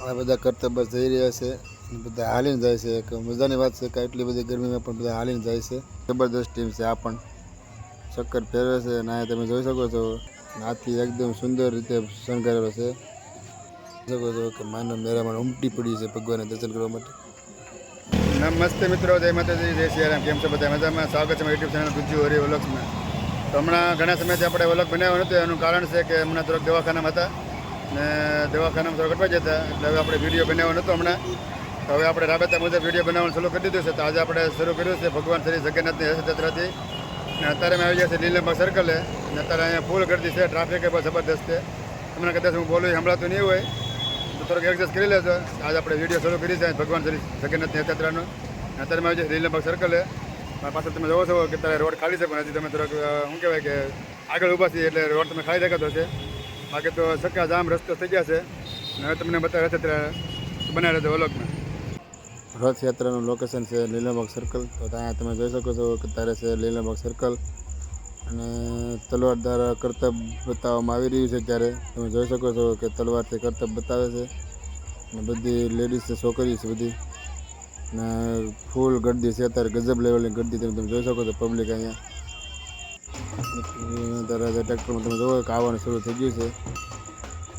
આ બધા કરતા બસ જઈ રહ્યા છે અને બધા હાલીને જાય છે. એક મજાની વાત છે કે એટલી બધી ગરમીમાં પણ બધા હાલીને જાય છે. જબરદસ્ત ટીમ છે. આ પણ ચક્કર ફેરવે છે અને આ તમે જોઈ શકો છો હાથી એકદમ સુંદર રીતે શણગારેલો છે. શકો છો કે માનવ મેળામાં ઉમટી પડી છે ભગવાનને દર્શન કરવા માટે. નમસ્તે મિત્રો, જય માતાજી, જય સિયારામ. કેમ છો બધા? મજામાં? સ્વાગત છે મારી યુટ્યુબ ચેનલ ગુજ્જુ હરી વ્લોગ્સમાં. તો હમણાં ઘણા સમયથી આપણે વ્લોગ બનાવ્યો નહોતો. એનું કારણ છે કે હમણાં થોડોક દવાખાનામાં હતા ને દવાખાનામાં થોડોક અટવાઈ જતા, એટલે હવે આપણે વિડીયો બનાવ્યો નહોતો હમણાં. તો હવે આપણે રાબેતા મુજબ વિડીયો બનાવવાનું શરૂ કરી દીધું છે. તો આજે આપણે શરૂ કર્યું છે ભગવાન શ્રી જગન્નાથની રથયાત્રાથી. ને અત્યારે અમે આવી ગયા છીએ લીલમબાગ સર્કલે અને અત્યારે અહીંયા ફૂલ ગરદી છે, ટ્રાફિક એ બહુ જબરદસ્ત છે. તમને કદાચ હું બોલું સંભળાતું નહીં હોય તો થોડોક એડજસ્ટ કરી લેજો. આજે આપણે વિડીયો શરૂ કરી છે ભગવાન શ્રી જગન્નાથની રથયાત્રાનો. અત્યારે અમે આવી જઈએ લીલમબાગ સર્કલે. પાછળ તમે જોવો છો કે અત્યારે રોડ ખાલી છે, પણ હજી તમે થોડોક શું કહેવાય કે આગળ ઊભા છીએ એટલે રોડ તમે ખાલી દેખાતો છે. બાકી તો સક્કા જામ રસ્તો થઈ ગયા છે. અને હવે તમને બતાવે રથયાત્રા બનાવી રહેજો વ્લોગમાં. રથયાત્રાનું લોકેશન છે લીલમબાગ સર્કલ. તો ત્યાં તમે જોઈ શકો છો કે ત્યારે છે લીલમબાગ સર્કલ અને તલવાર દ્વારા કરતબ બતાવવામાં આવી રહ્યું છે. ત્યારે તમે જોઈ શકો છો કે તલવારથી કરતબ બતાવે છે અને બધી લેડીઝ છે, છોકરી છે બધી, ને ફૂલ ગરદી છે. અત્યારે ગજબ લેવલની ગરદી તમે જોઈ શકો છો. પબ્લિક અહીંયા અત્યારે ટ્રેક્ટરમાં તમે જોવો કે આવવાનું શરૂ થઈ ગયું છે.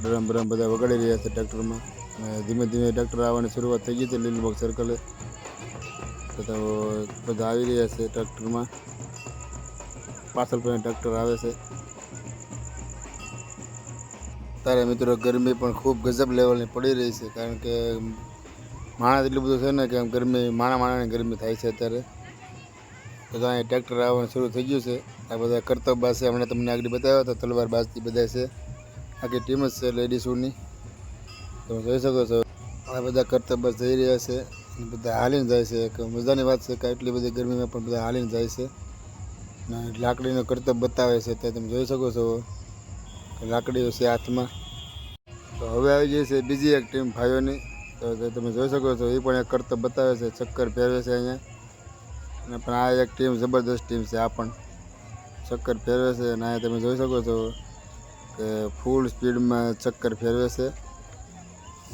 ડ્રમ બ્રમ બધા વગાડી રહ્યા છે ટ્રેક્ટરમાં અને ધીમે ધીમે ટ્રેક્ટર આવવાની શરૂઆત થઈ ગઈ છે લીલમબાગ સર્કલે. તો બધા આવી રહ્યા છે ટ્રેક્ટરમાં. પાછળ પણ ટ્રેક્ટર આવે છે. ત્યારે મિત્રો ગરમી પણ ખૂબ ગજબ લેવલની પડી રહી છે, કારણ કે માણસ એટલું બધું છે ને કે ગરમી માણાની ગરમી થાય છે અત્યારે. તો અહીંયા ટ્રેક્ટર આવવાનું શરૂ થઈ ગયું છે. આ બધા કરતબ બાજ છે, હમણાં તમને આગળ બતાવ્યા હતા તલવાર બાજથી બધા છે. આખી ટીમ જ છે લેડીઝોની. તમે જોઈ શકો છો આ બધા કરતબ બસ જઈ રહ્યા છે અને બધા હાલીને જાય છે. એક મજાની વાત છે કે એટલી બધી ગરમીમાં પણ બધા હાલીને જાય છે ને લાકડીનો કરતબ બતાવે છે. તે તમે જોઈ શકો છો કે લાકડીઓ છે હાથમાં. તો હવે આવી ગઈ છે બીજી એક ટીમ ભાઈઓની. તો તમે જોઈ શકો છો એ પણ એક કરતબ બતાવે છે, ચક્કર ફેરવે છે અહીંયા. અને પણ આ એક ટીમ જબરદસ્ત ટીમ છે. આ પણ ચક્કર ફેરવે છે અને અહીંયા તમે જોઈ શકો છો કે ફૂલ સ્પીડમાં ચક્કર ફેરવે છે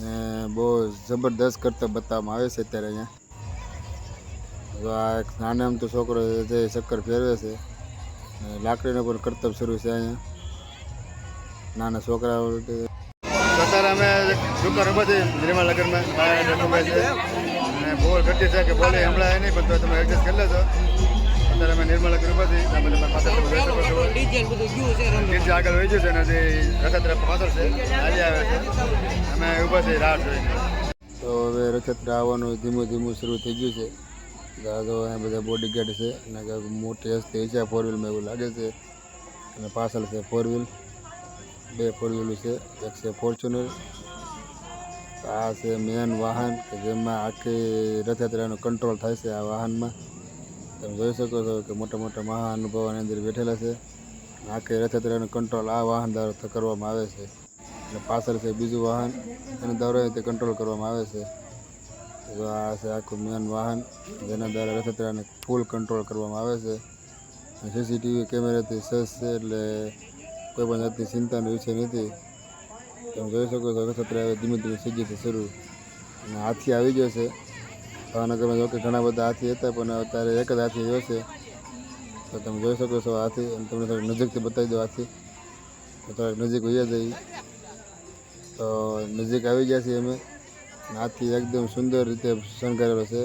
ને બહુ જબરદસ્ત કરતબ બતાવવામાં આવે છે અત્યારે અહીંયા. તો આ એક નાના આમ તો છોકરો જે ચક્કર ફેરવે છે ને લાકડીનો પણ કરતબ શરૂ છે અહીંયા નાના છોકરાઓ. અત્યારે અમે દુકાન ઉભા છીએ નિર્મળ નગરમાં છે અને બોલ ઘટી છે કે બોલે હમણાં એ નહીં, પણ તો તમે એડજસ્ટ કરી લેજો. અત્યારે અમે નિર્મળ નગર ઉભા છીએ. નીચે આગળ વહી ગયું છે અને જે રથયાત્રા પાછળ છે હાલી આવે છે. અમે ઊભા છીએ રાહ જોઈને. તો હવે રથયાત્રા આવવાનું ધીમું ધીમું શરૂ થઈ ગયું છે. તો અહીંયા બધા બોડીગાર્ડ છે અને મોટી હસ્તી છે ફોર વ્હીલમાં એવું લાગે છે. અને પાછળ છે ફોર વ્હીલ, બે ફોર વ્હીલ છે, એક છે ફોર્ચ્યુનર. આ છે મેન વાહન કે જેમાં આખી રથયાત્રાનો કંટ્રોલ થાય છે આ વાહનમાં. તમે જોઈ શકો છો કે મોટા મોટા મહાનુભાવોની અંદર બેઠેલા છે. આખી રથયાત્રાનો કંટ્રોલ આ વાહન દ્વારા કરવામાં આવે છે. અને પાછળ છે બીજું વાહન, એના દ્વારા તે કંટ્રોલ કરવામાં આવે છે. તો આ છે આખું મેન વાહન જેના દ્વારા રથયાત્રાને ફૂલ કંટ્રોલ કરવામાં આવે છે. સીસીટીવી કેમેરાથી સજ્જ છે એટલે કોઈ પણ જાતની ચિંતાનો વિષય નથી. તમે જોઈ શકો છો રથયાત્રા હવે ધીમે ધીમે થઈ ગઈ છે શરૂ. અને હાથી આવી ગયો છે ભાવનગરમાં. જો કે ઘણા બધા હાથી હતા પણ અત્યારે એક જ હાથી આવ્યો છે. તો તમે જોઈ શકો છો હાથી. અને તમને થોડીક નજીકથી બતાવી દો હાથી. તો થોડાક નજીક વહી જઈએ. તો નજીક આવી ગયા છીએ અમે. હાથી એકદમ સુંદર રીતે શણગારેલો છે.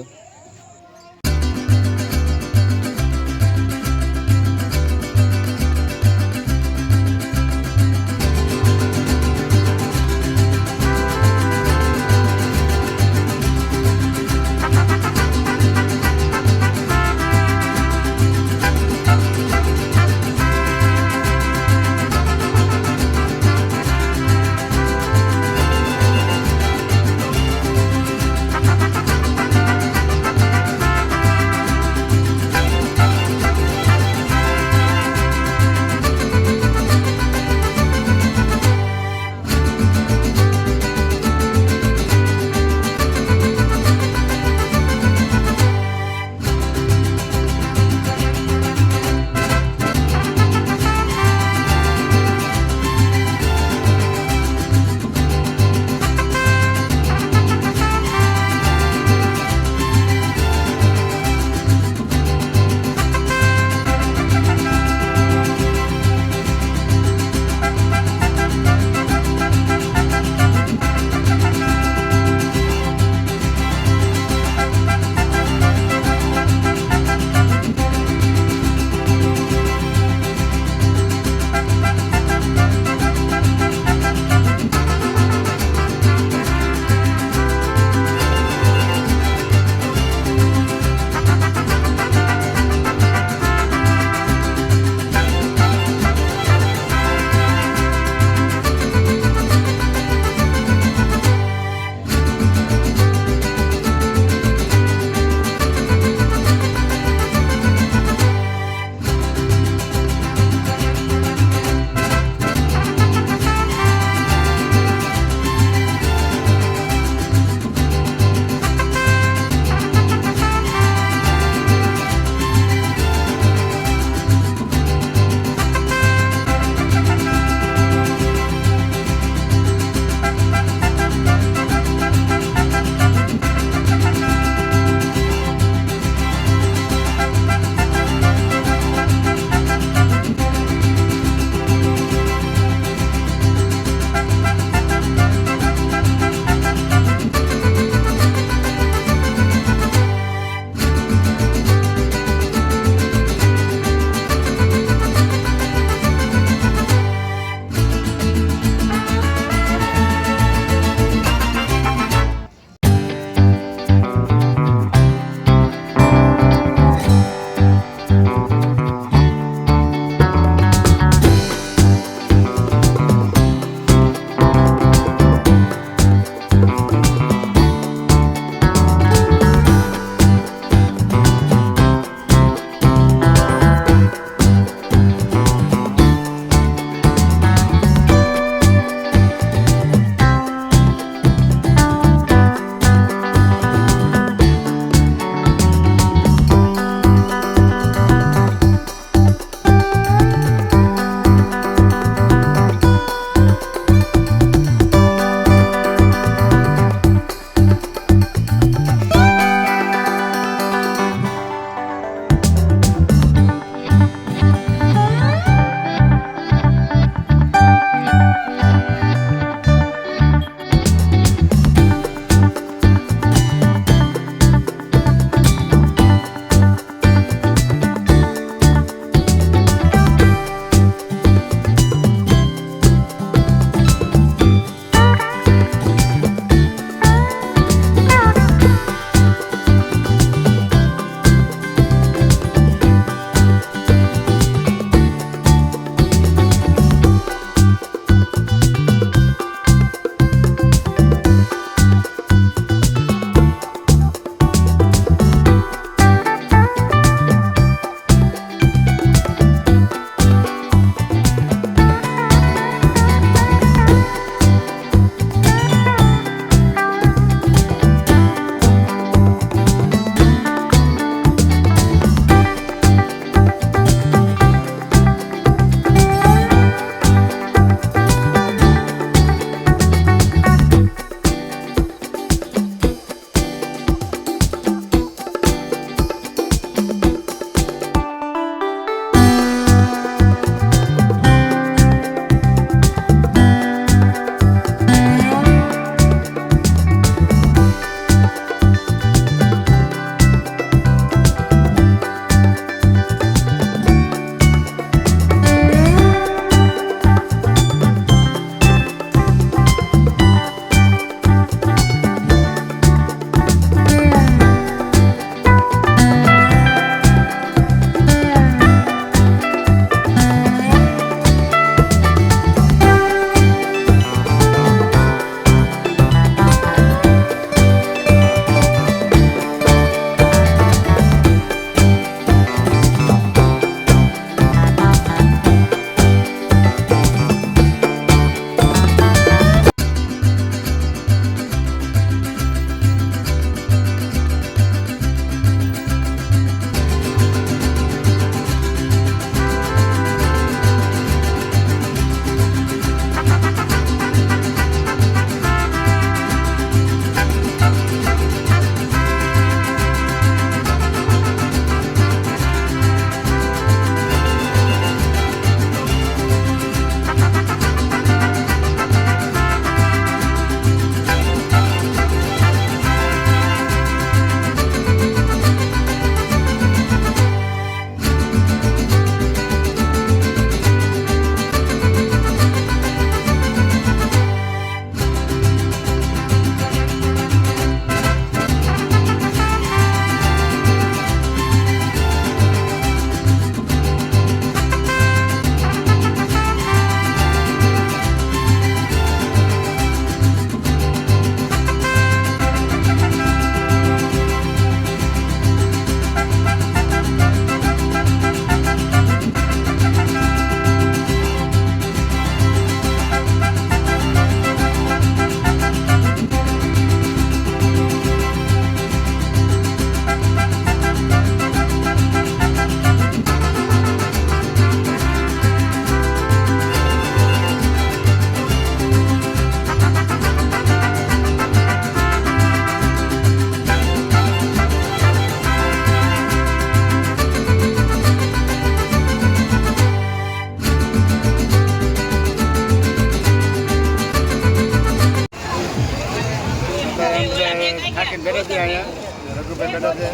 થાકીને બેઠા છે અહીંયા રઘુભાઈ બેઠા છે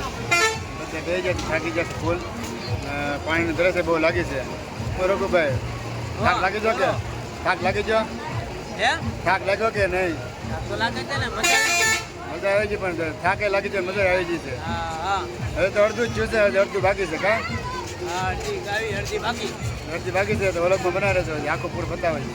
બધા બે જાય થાકી જશે ફૂલ પાણીની તરસ બહુ લાગી છે રઘુભાઈ થાક લાગી જો કે થાક લાગી જો થાક લાગ્યો કે નહીં મજા આવી ગઈ પણ થાકે લાગી છે મજા આવી ગઈ છે હવે તો અડધું જ થયું છે અડધું બાકી છે કા અડધી બાકી છે તો વલગમાં બનાવે છે આખું પૂર બતાવે છે.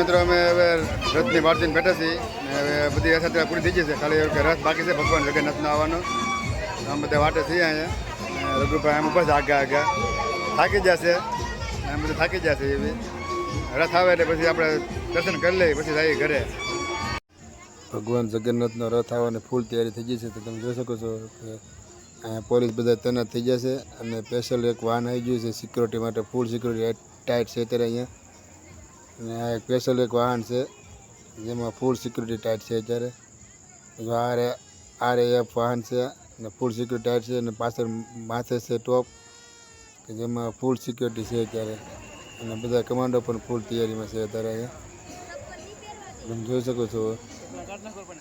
મિત્રો અમે હવે રથની વાર્તીને બેઠા છીએ હવે બધી યાત્રા પૂરી થઈ જશે ખાલી એવું કે રથ બાકી છે ભગવાન જગન્નાથનો આવવાનો આમ બધા વાટે છીએ અહીંયા રઘુભાઈ આમ ઉપર આગા થાકી જશે એમ બધું થાકી જશે એવી રથ આવે એટલે પછી આપણે દર્શન કરી લઈએ પછી જઈએ ઘરે. ભગવાન જગન્નાથનો રથ આવવાની ફૂલ તૈયારી થઈ જશે તો તમે જોઈ શકો છો કે અહીંયા પોલીસ બધા તૈનાત થઈ જશે અને સ્પેશિયલ એક વાહન આવી ગયું છે સિક્યોરિટી માટે ફૂલ સિક્યોરિટી ટાઈટ છે અત્યારે અહીંયા અને આ એક સ્પેશિયલ એક વાહન છે જેમાં ફૂલ સિક્યુરિટી ટાઈટ છે અત્યારે RAF વાહન છે અને ફૂલ સિક્યુરિટી ટાઈટ છે અને પાછળ માથે છે ટોપ કે જેમાં ફૂલ સિક્યુરિટી છે અત્યારે અને બધા કમાન્ડો પણ ફૂલ તૈયારીમાં છે અત્યારે અહીંયા તમે જોઈ શકો છો.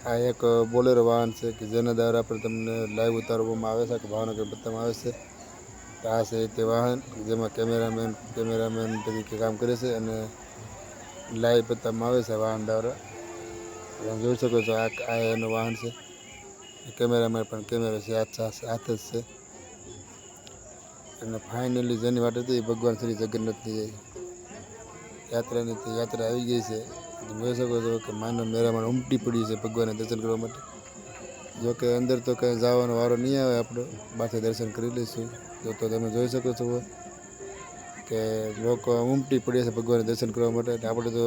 આ એક બોલેરો વાહન છે કે જેના દ્વારા પર તમને લાઈવ ઉતારવામાં આવે છે કે ભાવનગર બતાવવામાં આવે છે. આ છે તે વાહન જેમાં કેમેરામેન તરીકે કામ કરે છે અને લાઈવ બતાવવામાં આવે છે વાહન દ્વારા. તમે જોઈ શકો છો આ એનું વાહન છે. કેમેરામેન પણ કેમેરો છે હાથ જ છે અને ફાઇનલી જેની વાત હતી ભગવાન શ્રી જગન્નાથની યાત્રાની તે યાત્રા આવી ગઈ છે. તમે જોઈ શકો છો કે માનવ મેળામાં ઉમટી પડી છે ભગવાનના દર્શન કરવા માટે. જો કે અંદર તો કંઈ જવાનો વારો નહીં આવે, આપણે બહારથી દર્શન કરી લઈશું. તો તમે જોઈ શકો છો કે લોકો ઉમટી પડ્યા છે ભગવાનના દર્શન કરવા માટે. આપણે તો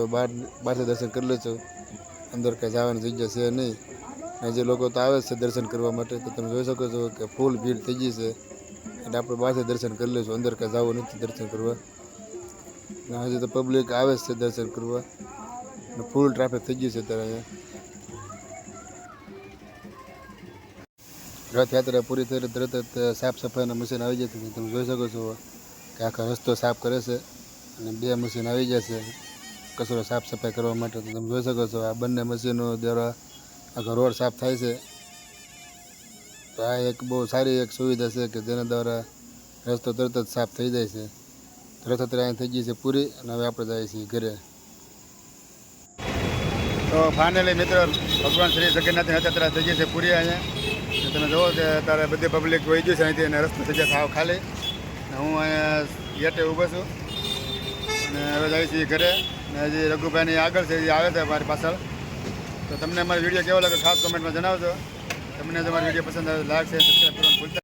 બહારથી દર્શન કરી લઈશું, અંદર કંઈ જવાની જગ્યા છે નહીં. અને જે લોકો તો આવે છે દર્શન કરવા માટે, તો તમે જોઈ શકો છો કે ફૂલ ભીડ થઈ ગઈ છે. એટલે આપણે બહારથી દર્શન કરી લઈશું, અંદર કાંઈ જવું નથી દર્શન કરવા. અને હજી તો પબ્લિક આવે છે દર્શન કરવા, અને ફૂલ ટ્રાફિક થઈ ગયું છે અત્યારે અહીંયા. રથયાત્રા પૂરી થઈ તરત જ સાફ સફાઈના મશીન આવી જશે. તમે જોઈ શકો છો કે આખા રસ્તો સાફ કરે છે, અને 2 મશીન આવી જશે કચરો સાફ સફાઈ કરવા માટે. તો તમે જોઈ શકો છો આ બંને મશીનો દ્વારા આખો રોડ સાફ થાય છે. તો આ એક બહુ સારી એક સુવિધા છે કે જેના દ્વારા રસ્તો તરત જ સાફ થઈ જાય છે. રથયાત્રા અહીં થઈ ગઈ છે પૂરી, અને હવે આપણે જઈએ છીએ ઘરે. તો ફાઇનલી મિત્રો ભગવાન શ્રી જગન્નાથની રથયાત્રા થઈ ગઈ છે પૂરી અહીંયા. તમે જુઓ કે અત્યારે બધી પબ્લિક વહી ગઈ છે અહીંથી, અને રસ્તો થઈ જાય સાવ ખાલી. હું અહીંયા ગેટે ઊભો છું, અને હવે જઈએ છીએ ઘરે. અને હજી રઘુભાઈની આગળ છે, એ આવે છે મારી પાછળ. તો તમને અમારો વિડીયો કેવો લાગે ખાસ કોમેન્ટમાં જણાવજો. તમને જો અમારો વિડીયો પસંદ આવે લાઈક છે સબસ્ક્રાઈબ કરવાનું ભૂલતા